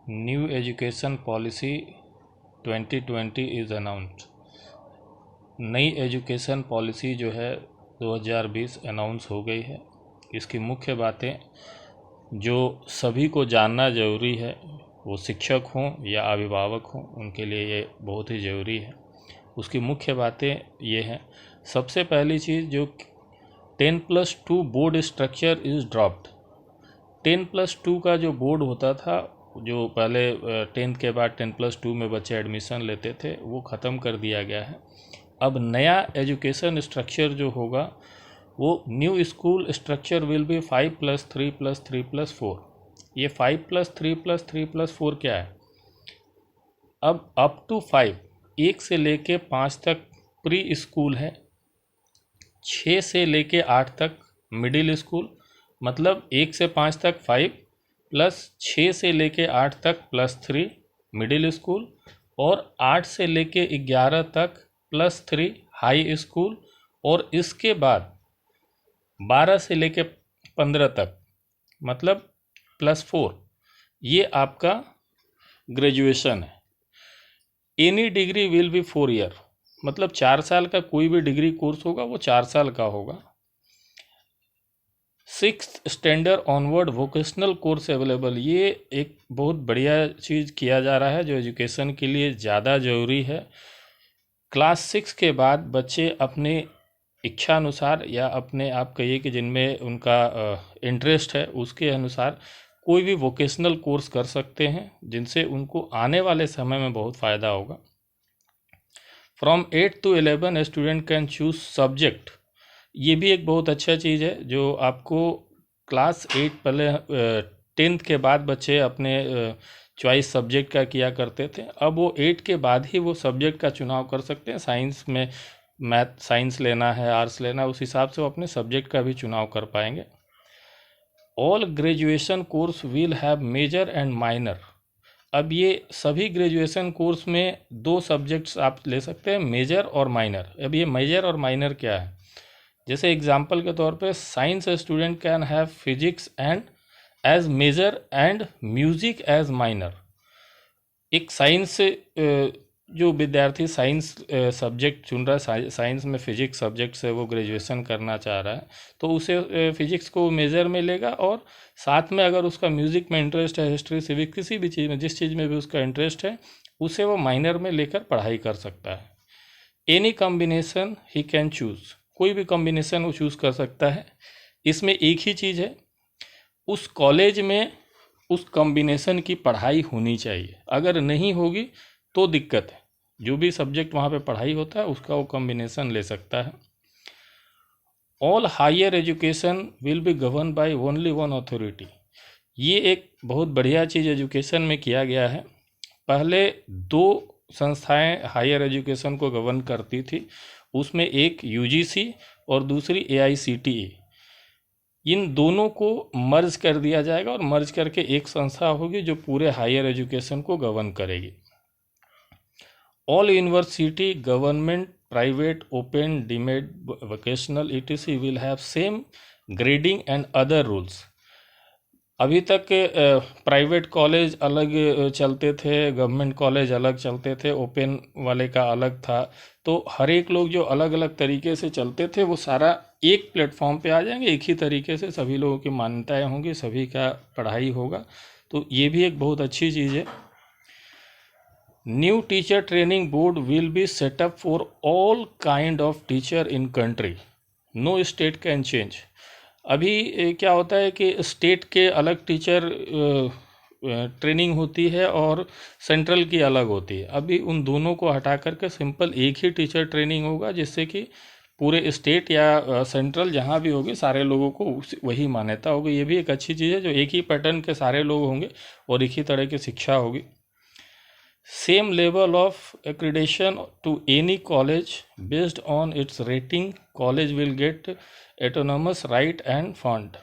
New education policy 2020 is announced. नई education policy जो है 2020 अनाउंस हो गई है। इसकी मुख्य बातें जो सभी को जानना ज़रूरी है, वो शिक्षक हों या अभिभावक हों, उनके लिए ये बहुत ही ज़रूरी है। उसकी मुख्य बातें ये हैं। सबसे पहली चीज़, जो 10+2 बोर्ड स्ट्रक्चर इज़ ड्रॉप्ड। 10+2 का जो बोर्ड होता था, जो पहले 10th के बाद 10+2 में बच्चे एडमिशन लेते थे, वो ख़त्म कर दिया गया है। अब नया एजुकेशन स्ट्रक्चर जो होगा वो new school structure will be 5+3+3+4। ये 5+3+3+4 क्या है? अब अप टू 5, 1 से लेके 5 तक प्री स्कूल है, 6 से लेके 8 तक मिडिल स्कूल, मतलब 1 से 5 तक 5 प्लस 6 से लेके 8 तक +3 मिडिल स्कूल, और 8 से लेके 11 तक +3 हाई स्कूल, और इसके बाद 12 से लेके 15 तक मतलब +4, ये आपका ग्रेजुएशन है। Any degree will be 4 year, मतलब 4 साल का कोई भी डिग्री कोर्स होगा वो 4 साल का होगा। 6th standard onward vocational course available. ये एक बहुत बढ़िया चीज़ किया जा रहा है जो एजुकेशन के लिए ज़्यादा ज़रूरी है। क्लास 6 के बाद बच्चे अपने इच्छा अनुसार या अपने आप कहिए कि जिनमें उनका इंटरेस्ट है उसके अनुसार कोई भी वोकेशनल कोर्स कर सकते हैं, जिनसे उनको आने वाले समय में बहुत फ़ायदा होगा। From 8 to 11 student can choose subject. ये भी एक बहुत अच्छा चीज़ है जो आपको क्लास 8, पहले 10th के बाद बच्चे अपने चॉइस सब्जेक्ट का किया करते थे, अब वो 8 के बाद ही वो सब्जेक्ट का चुनाव कर सकते हैं। साइंस में मैथ साइंस लेना है, आर्ट्स लेना है, उस हिसाब से वो अपने सब्जेक्ट का भी चुनाव कर पाएंगे। All graduation course will have major and minor. अब ये सभी ग्रेजुएशन कोर्स में 2 सब्जेक्ट्स आप ले सकते हैं, मेजर और माइनर। अब ये मेजर और माइनर क्या है? जैसे एग्जाम्पल के तौर पे science student can have physics and as major and music as minor. एक साइंस जो विद्यार्थी साइंस सब्जेक्ट चुन रहा है, साइंस में फिजिक्स सब्जेक्ट से वो ग्रेजुएशन करना चाह रहा है, तो उसे फिजिक्स को मेजर में लेगा, और साथ में अगर उसका म्यूज़िक में इंटरेस्ट है, हिस्ट्री सिविक किसी भी चीज़ में, जिस चीज़ में भी उसका इंटरेस्ट है, उसे वो माइनर में लेकर पढ़ाई कर सकता है। Any combination he can choose. कोई भी कॉम्बिनेशन वो चूज़ कर सकता है। इसमें एक ही चीज़ है, उस कॉलेज में उस कॉम्बिनेशन की पढ़ाई होनी चाहिए। अगर नहीं होगी तो दिक्कत है। जो भी सब्जेक्ट वहाँ पे पढ़ाई होता है उसका वो कॉम्बिनेशन ले सकता है। All higher education will be govern by only one authority. ये एक बहुत बढ़िया चीज़ एजुकेशन में किया गया है। पहले 2 संस्थाएं हायर एजुकेशन को गवर्न करती थी, उसमें एक यूजीसी और दूसरी एआईसीटीई। इन दोनों को मर्ज कर दिया जाएगा और मर्ज करके एक संस्था होगी जो पूरे हायर एजुकेशन को गवर्न करेगी। All university, government, private, open, deemed, vocational ETC will have same grading and other rules. अभी तक प्राइवेट कॉलेज अलग चलते थे, गवर्नमेंट कॉलेज अलग चलते थे, ओपन वाले का अलग था, तो हर एक लोग जो अलग अलग तरीके से चलते थे वो सारा एक प्लेटफॉर्म पे आ जाएंगे। एक ही तरीके से सभी लोगों की मान्यताएं होंगी, सभी का पढ़ाई होगा, तो ये भी एक बहुत अच्छी चीज़ है। New teacher training board will be setup for all kind of teacher in country, no state can change. अभी क्या होता है कि स्टेट के अलग टीचर ट्रेनिंग होती है और सेंट्रल की अलग होती है। अभी उन दोनों को हटा करके सिंपल एक ही टीचर ट्रेनिंग होगा, जिससे कि पूरे स्टेट या सेंट्रल जहाँ भी होगी सारे लोगों को वही मान्यता होगी। ये भी एक अच्छी चीज़ है, जो एक ही पैटर्न के सारे लोग होंगे और एक ही तरह की शिक्षा होगी। Same level of accreditation to any college based on its rating, college will get autonomous right and fund.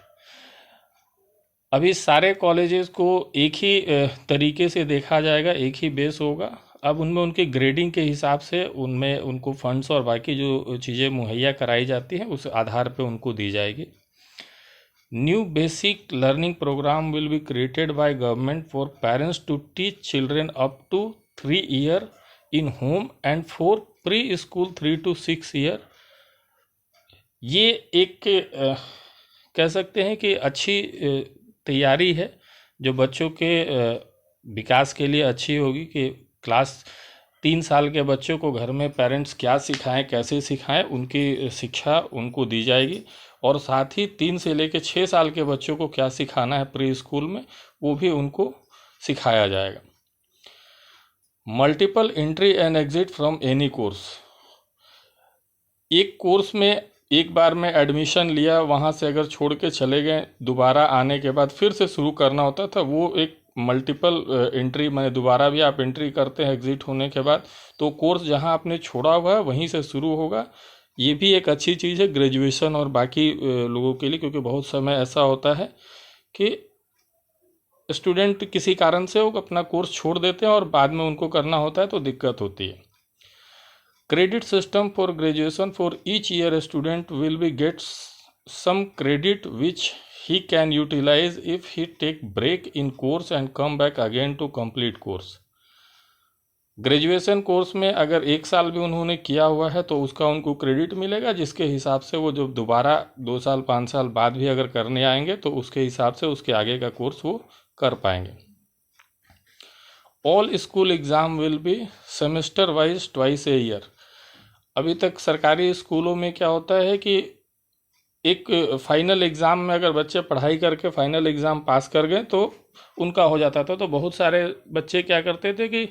अभी सारे कॉलेजेस को एक ही तरीके से देखा जाएगा, एक ही बेस होगा। अब उनमें उनकी ग्रेडिंग के हिसाब से उनमें उनको फंड्स और बाकी जो चीज़ें मुहैया कराई जाती हैं उस आधार पे उनको दी जाएगी। New basic learning program will be created by government for parents to teach children up to 3 year in home and for preschool 3 to 6 year। ये एक कह सकते हैं कि अच्छी तैयारी है जो बच्चों के विकास के लिए अच्छी होगी कि क्लास 3 साल के बच्चों को घर में पेरेंट्स क्या सिखाएं, कैसे सिखाएं, उनकी शिक्षा उनको दी जाएगी। और साथ ही 3 से लेकर 6 साल के बच्चों को क्या सिखाना है प्री स्कूल में, वो भी उनको सिखाया जाएगा। Multiple entry and exit from any course. एक कोर्स में एक बार में एडमिशन लिया, वहाँ से अगर छोड़ के चले गए, दोबारा आने के बाद फिर से शुरू करना होता था, वो एक मल्टीपल एंट्री में दोबारा भी आप एंट्री करते हैं एग्जिट होने के बाद, तो कोर्स जहाँ आपने छोड़ा हुआ है वहीं से शुरू होगा। ये भी एक अच्छी चीज़ है ग्रेजुएशन और बाकी लोगों के लिए, क्योंकि बहुत समय ऐसा होता है कि स्टूडेंट किसी कारण से वो अपना कोर्स छोड़ देते हैं और बाद में उनको करना होता है तो दिक्कत होती है। Credit system for graduation for each year student will be gets some credit which he can utilize if he take break in course and come back again to complete course। Graduation course में अगर 1 साल भी उन्होंने किया हुआ है तो उसका उनको क्रेडिट मिलेगा, जिसके हिसाब से वो जब दोबारा 2 साल 5 साल बाद भी अगर करने आएंगे तो उसके हिसाब से उसके आगे का कोर्स वो कर पाएंगे। All school exam will be semester wise twice a year. अभी तक सरकारी स्कूलों में क्या होता है कि एक फाइनल एग्ज़ाम में अगर बच्चे पढ़ाई करके फाइनल एग्ज़ाम पास कर गए तो उनका हो जाता था। तो बहुत सारे बच्चे क्या करते थे कि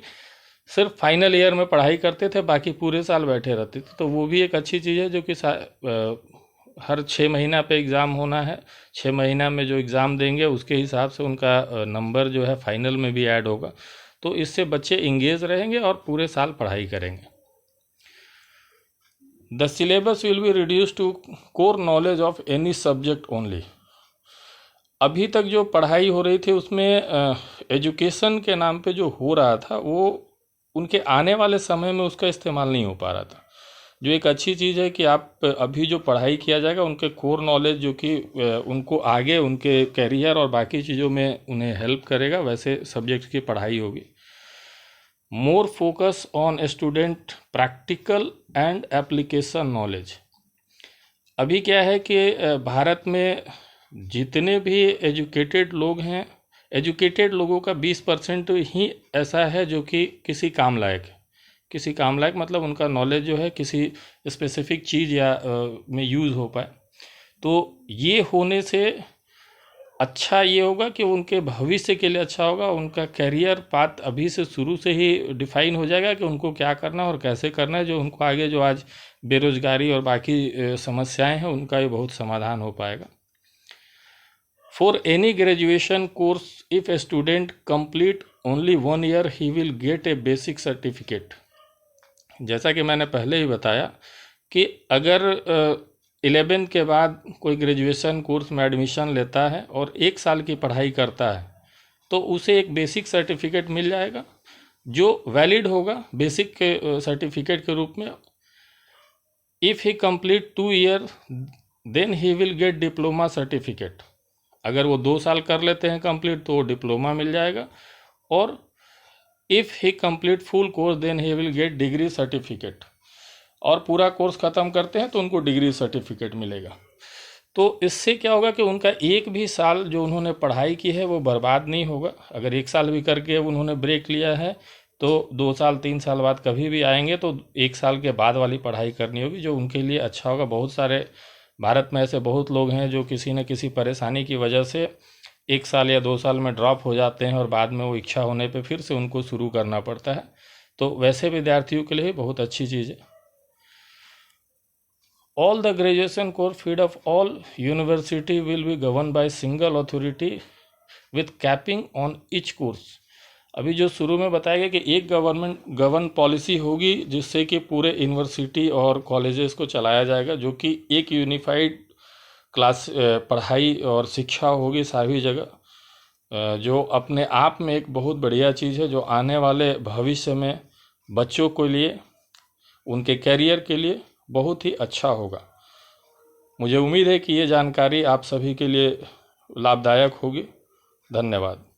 सिर्फ फाइनल ईयर में पढ़ाई करते थे, बाकी पूरे साल बैठे रहते थे। तो वो भी एक अच्छी चीज़ है जो कि हर 6 महीना पे एग्ज़ाम होना है, 6 महीना में जो एग्ज़ाम देंगे उसके हिसाब से उनका नंबर जो है फाइनल में भी ऐड होगा। तो इससे बच्चे इंगेज रहेंगे और पूरे साल पढ़ाई करेंगे। The syllabus will be reduced to core knowledge of any subject only। अभी तक जो पढ़ाई हो रही थी उसमें एजुकेशन के नाम पे जो हो रहा था वो उनके आने वाले समय में उसका इस्तेमाल नहीं हो पा रहा था। जो एक अच्छी चीज़ है कि आप अभी जो पढ़ाई किया जाएगा उनके कोर नॉलेज जो कि उनको आगे उनके कैरियर और बाकी चीज़ों में उन्हें हेल्प करेगा, वैसे सब्जेक्ट की पढ़ाई होगी। More focus on student practical and application knowledge. अभी क्या है कि भारत में जितने भी एजुकेटेड लोग हैं, एजुकेटेड लोगों का 20% ही ऐसा है जो कि किसी काम लायक है। किसी काम लायक मतलब उनका नॉलेज जो है किसी स्पेसिफिक चीज़ या में यूज़ हो पाए। तो ये होने से अच्छा ये होगा कि उनके भविष्य के लिए अच्छा होगा, उनका करियर पाथ अभी से शुरू से ही डिफाइन हो जाएगा कि उनको क्या करना है और कैसे करना है, जो उनको आगे जो आज बेरोजगारी और बाकी समस्याएं हैं उनका ये बहुत समाधान हो पाएगा। For any graduation course if a student complete only 1 year he will gate A basic certificate. जैसा कि मैंने पहले ही बताया कि अगर 11 के बाद कोई ग्रेजुएशन कोर्स में एडमिशन लेता है और 1 साल की पढ़ाई करता है तो उसे एक बेसिक सर्टिफिकेट मिल जाएगा जो वैलिड होगा बेसिक सर्टिफिकेट के रूप में। If he complete 2 year then he will get diploma certificate. अगर वो 2 साल कर लेते हैं कंप्लीट तो वो डिप्लोमा मिल जाएगा। और if he complete full course then he will get degree certificate. और पूरा कोर्स ख़त्म करते हैं तो उनको डिग्री सर्टिफिकेट मिलेगा। तो इससे क्या होगा कि उनका एक भी साल जो उन्होंने पढ़ाई की है वो बर्बाद नहीं होगा। अगर 1 साल भी करके उन्होंने ब्रेक लिया है तो 2 साल 3 साल बाद कभी भी आएंगे तो 1 साल के बाद वाली पढ़ाई करनी होगी, जो उनके लिए अच्छा होगा। बहुत सारे भारत में ऐसे बहुत लोग हैं जो किसी न किसी परेशानी की वजह से 1 साल या 2 साल में ड्रॉप हो जाते हैं और बाद में वो इच्छा होने पे फिर से उनको शुरू करना पड़ता है। तो वैसे विद्यार्थियों के लिए बहुत अच्छी चीज़ है। All the graduation course feed of all university will be governed by single authority with capping on each course। अभी जो शुरू में बताया गया कि एक गवर्न पॉलिसी होगी जिससे कि पूरे यूनिवर्सिटी और कॉलेजेस को चलाया जाएगा, जो कि एक यूनिफाइड क्लास पढ़ाई और शिक्षा होगी सारी जगह, जो अपने आप में एक बहुत बढ़िया चीज़ है जो आने वाले भविष्य में बच्चों के लिए उनके कैरियर के लिए बहुत ही अच्छा होगा। मुझे उम्मीद है कि ये जानकारी आप सभी के लिए लाभदायक होगी। धन्यवाद।